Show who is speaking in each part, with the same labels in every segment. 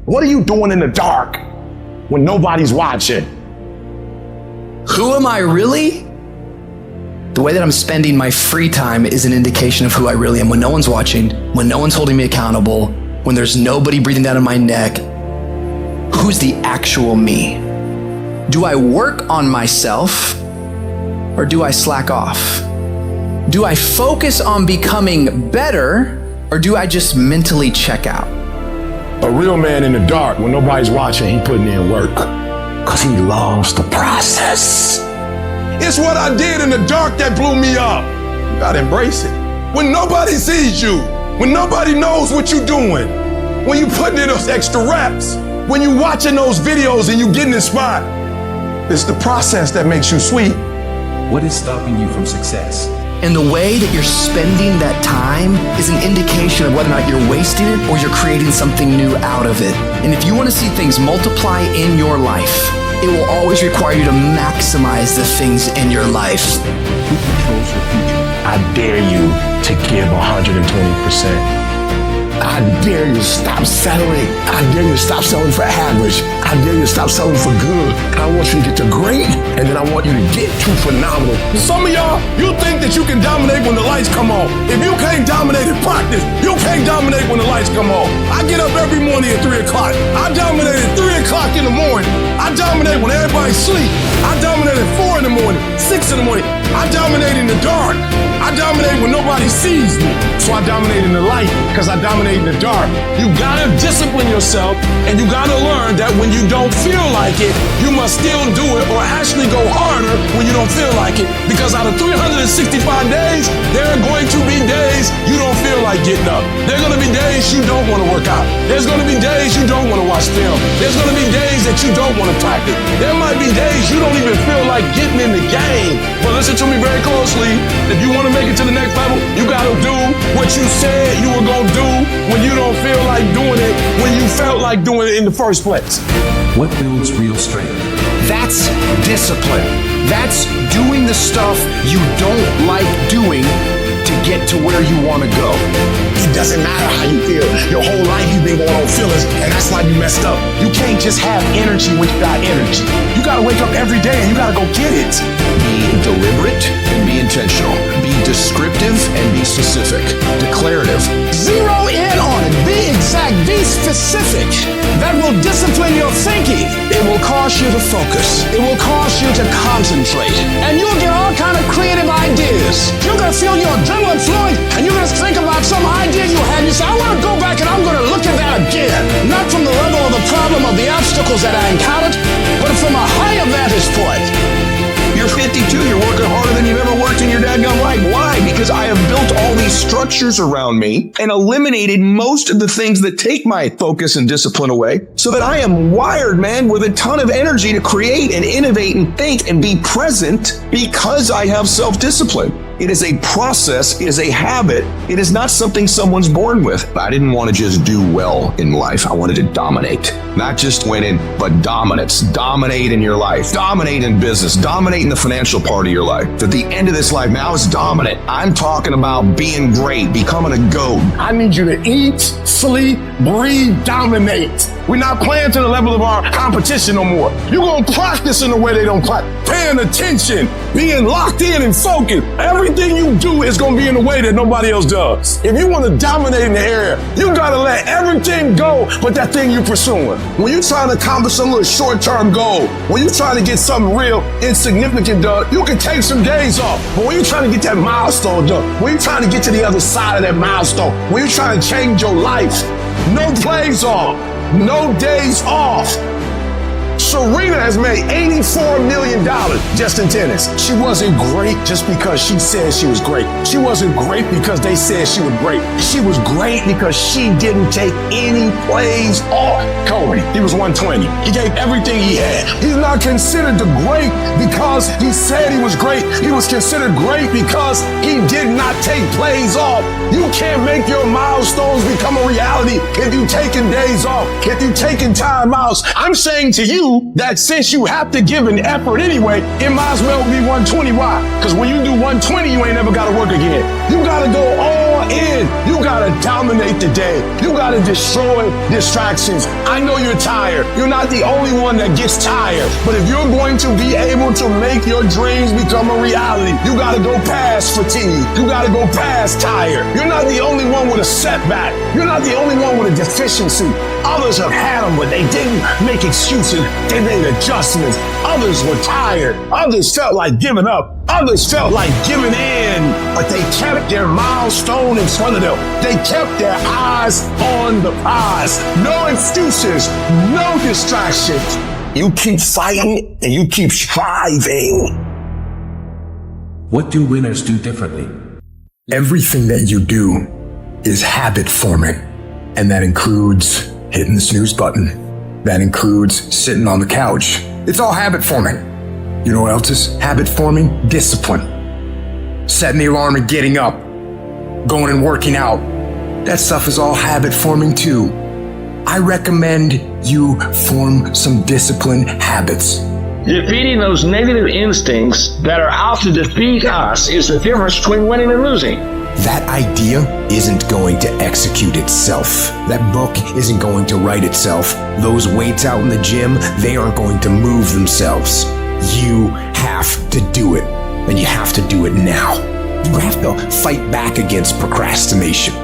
Speaker 1: What are you doing in the dark when nobody's watching?
Speaker 2: Who am I really? The way that I'm spending my free time is an indication of who I really am. When no one's watching, when no one's holding me accountable, when there's nobody breathing down in my neck, who's the actual me? Do I work on myself or do I slack off? Do I focus on becoming better or do I just mentally check out?
Speaker 1: A real man in the dark, when nobody's watching, he putting in work because he loves the process. It's what I did in the dark that blew me up. You gotta embrace it. When nobody sees you, when nobody knows what you're doing, when you putting in those extra reps, when you watching those videos and you getting inspired, it's the process that makes you sweet.
Speaker 3: What is stopping you from success?
Speaker 2: And the way that you're spending that time is an indication of whether or not you're wasting it or you're creating something new out of it. And if you want to see things multiply in your life, it will always require you to maximize the things in your life.
Speaker 3: Who controls your future?
Speaker 1: I dare you to give 120%. I dare you to stop settling. I dare you to stop selling for average. I dare you to stop selling for good. I want you to get to great, and then I want you to get to phenomenal. Some of y'all, you think that you can dominate when the lights come on. If you can't dominate in practice, you can't dominate when the lights come on. I get up every morning at 3 o'clock. I dominate at 3 o'clock in the morning. I dominate when everybody's asleep. I dominate at 4 in the morning, 6 in the morning. I dominate in the dark. I dominate when nobody sees me. So I dominate in the light because I dominate in the dark. You gotta discipline yourself, and you gotta learn that when you don't feel like it, you must still do it or actually go harder when you don't feel like it. Because out of 365 days, there are going to be days you don't feel like getting up. There are gonna be days you don't wanna work out. There's gonna be days you don't wanna watch film. There's gonna be days that you don't wanna practice. There might be days you don't even feel like getting in the game. But listen to me very closely. If you wanna make it to the next level, you gotta do what you said you were gonna do when you don't feel like doing it, when you felt like doing it in the first place.
Speaker 3: What builds real strength?
Speaker 4: That's discipline. That's doing the stuff you don't like doing to get to where you want to go.
Speaker 1: It doesn't matter how you feel. Your whole life you've been going on feelings, and that's why you messed up. You can't just have energy when you got energy. You gotta wake up every day and you gotta go get it.
Speaker 4: Be deliberate and be intentional. Be descriptive and be specific. Declarative.
Speaker 1: Zero in on it. Be exact. Be specific. That will discipline your thinking. It will cause you to focus. It will cause you to concentrate. And you'll get all kind of creative ideas. You're gonna feel your adrenaline flowing, and you're gonna think about some idea you had. You say, I wanna go back and I'm gonna look at that again. Not from the level of the problem of the obstacles that I encountered, but from a higher vantage point.
Speaker 4: You're 52, you're working harder than you've ever worked in your dadgum life. Why? Because I have built all these structures around me and eliminated most of the things that take my focus and discipline away so that I am wired, man, with a ton of energy to create and innovate and think and be present because I have self-discipline. It is a process, it is a habit, it is not something someone's born with. I didn't want to just do well in life, I wanted to dominate. Not just winning, but dominance. Dominate in your life, dominate in business, dominate in the financial part of your life. At the end of this life, now it's dominant. I'm talking about being great, becoming a GOAT.
Speaker 1: I need you to eat, sleep, breathe, dominate. We're not playing to the level of our competition no more. You're gonna practice in the way they don't practice. Paying attention, being locked in and focused. Everything you do is gonna be in a way that nobody else does. If you wanna dominate in the area, you gotta let everything go but that thing you're pursuing. When you're trying to accomplish some little short-term goal, when you're trying to get something real insignificant done, you can take some days off. But when you're trying to get that milestone done, when you're trying to get to the other side of that milestone, when you're trying to change your life, no plays off. No days off. Serena has made $84 million just in tennis. She wasn't great just because she said she was great. She wasn't great because they said she was great. She was great because she didn't take any plays off. Kobe, he was 120. He gave everything he had. He's not considered the great because he said he was great. He was considered great because he did not take plays off. You can't make your milestones become a reality if you're taking days off, if you're taking time out. I'm saying to you that since you have to give an effort anyway, it might as well be 120. Why? Because when you do 120, you ain't never got to work again. You got to go all all in. You gotta dominate the day. You gotta destroy distractions. I know you're tired. You're not the only one that gets tired. But if you're going to be able to make your dreams become a reality, you gotta go past fatigue. You gotta go past tired. You're not the only one with a setback. You're not the only one with a deficiency. Others have had them, but they didn't make excuses. They made adjustments. Others were tired. Others felt like giving up. Others felt like giving in, but they kept their milestone in front of them. They kept their eyes on the prize. No excuses, no distractions. You keep fighting and you keep striving.
Speaker 3: What do winners do differently?
Speaker 1: Everything that you do is habit forming, and that includes hitting the snooze button. That includes sitting on the couch. It's all habit forming. You know what else is habit forming? Discipline. Setting the alarm and getting up. Going and working out. That stuff is all habit forming too. I recommend you form some disciplined habits.
Speaker 5: Defeating those negative instincts that are out to defeat us is the difference between winning and losing.
Speaker 6: That idea isn't going to execute itself. That book isn't going to write itself. Those weights out in the gym, they aren't going to move themselves. You have to do it, and you have to do it now. You have to fight back against procrastination.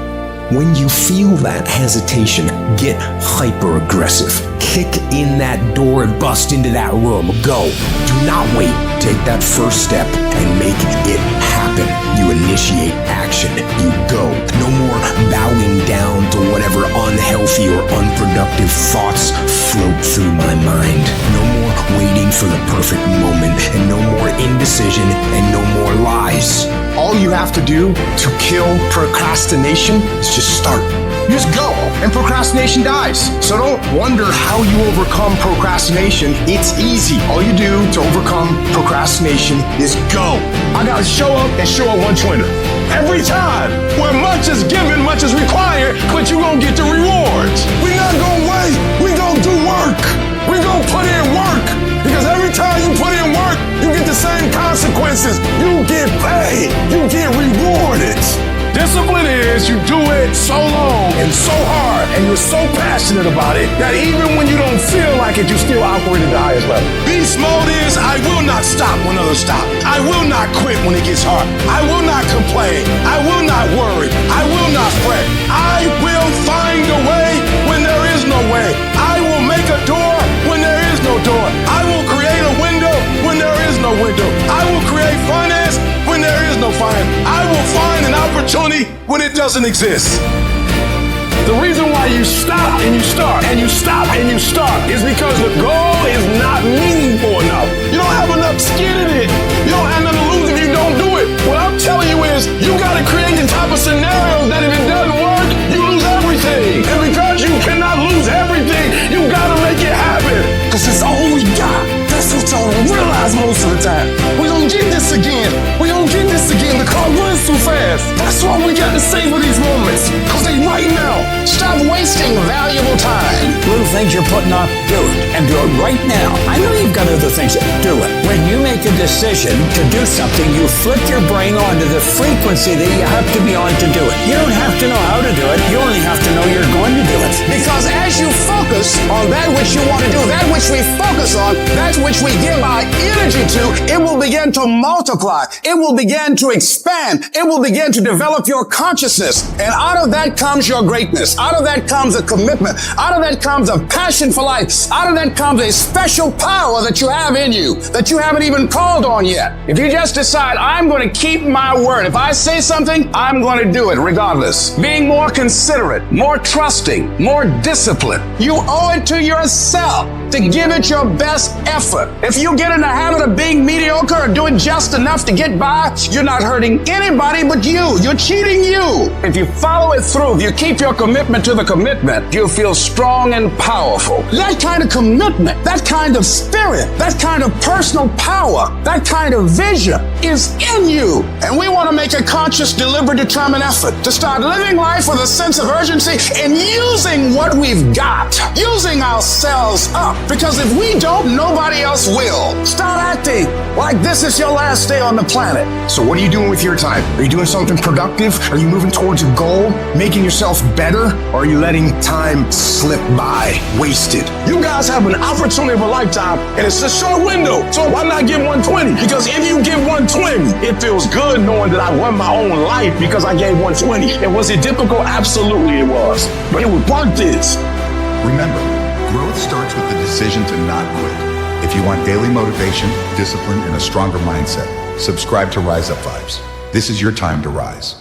Speaker 6: When you feel that hesitation, get hyper-aggressive. Kick in that door and bust into that room. Go. Do not wait. Take that first step and make it happen. You initiate action. You go. No more bowing down to whatever unhealthy or unproductive thoughts float through my mind. No more waiting for the perfect moment, and no more indecision, and no more lies.
Speaker 1: All you have to do to kill procrastination is just start. You just go, and procrastination dies. So don't wonder how you overcome procrastination. It's easy. All you do to overcome procrastination is go. I gotta show up and show up 120. Every time. Where much is given, much is required, but you gonna get the rewards. We not gonna wait. We gonna do work. We gonna put in work. Because every time you put in work, you get the same consequences. You get paid. You get rewarded. Discipline is you do it so long and so hard and you're so passionate about it that even when you don't feel like it, you still operate at the highest level. Beast mode is I will not stop when others stop. I will not quit when it gets hard. I will not complain. I will not worry. I will not fret. I will find a way when there is no way. I will make a door when there is no door. I will create a window when there is no window. I will create finance when there is no finance. I will find an opportunity when it doesn't exist. The reason why you stop and you start and you stop and you start is because the goal is not meaningful enough. You don't have enough skin in it. You don't have nothing to lose if you don't do it. What I'm telling you is you got to create the type of scenarios that if it doesn't work, you lose everything. And because you cannot lose everything, you got to make it happen. Because it's all we got. That's what y'all don't realize most of the time. We don't get this again. We don't get this again. The car runs too fast. That's why we got to savor these moments. Because they right now. Stop wasting valuable time.
Speaker 7: Little things you're putting off, do it. And do it right now. I know you've got other things, do it. When you make a decision to do something, you flip your brain onto the frequency that you have to be on to do it. You don't have to know how to do it. You only have to know you're going to do it.
Speaker 8: Because as you focus on that which you want to do, that which we focus on, that which we give our energy to, it will begin to multiply. It will begin to expand. It will begin to develop your consciousness. And out of that comes your greatness. Out of that comes a commitment. Out of that comes a passion for life. Out of that comes a special power that you have in you that you haven't even called on yet. If you just decide, I'm going to keep my word. If I say something, I'm going to do it regardless. Being more considerate, more trusting, more disciplined. You owe it to yourself to give it your best effort. If you get in the habit of being mediocre or doing just enough to get by, you're not hurting anybody but you. You're cheating you. If you follow it through, if you keep your commitment to the commitment, you'll feel strong and powerful. That kind of commitment, that kind of spirit, that kind of personal power, that kind of vision is in you. And we want to make a conscious, deliberate, determined effort to start living life with a sense of urgency and using what we've got, using ourselves up Because if we don't, nobody else will. Start acting like this is your last day on the planet.
Speaker 6: So what are you doing with your time? Are you doing something productive? Are you moving towards a goal? Making yourself better? Or are you letting time slip by, wasted?
Speaker 1: You guys have an opportunity of a lifetime, and it's a short window. So why not get 120? Because if you get 120, it feels good knowing that I won my own life because I gave 120. And was it difficult? Absolutely it was. But it was worth this.
Speaker 9: Remember, growth starts with the decision to not quit. If you want daily motivation, discipline, and a stronger mindset, subscribe to Rise Up Vibes. This is your time to rise.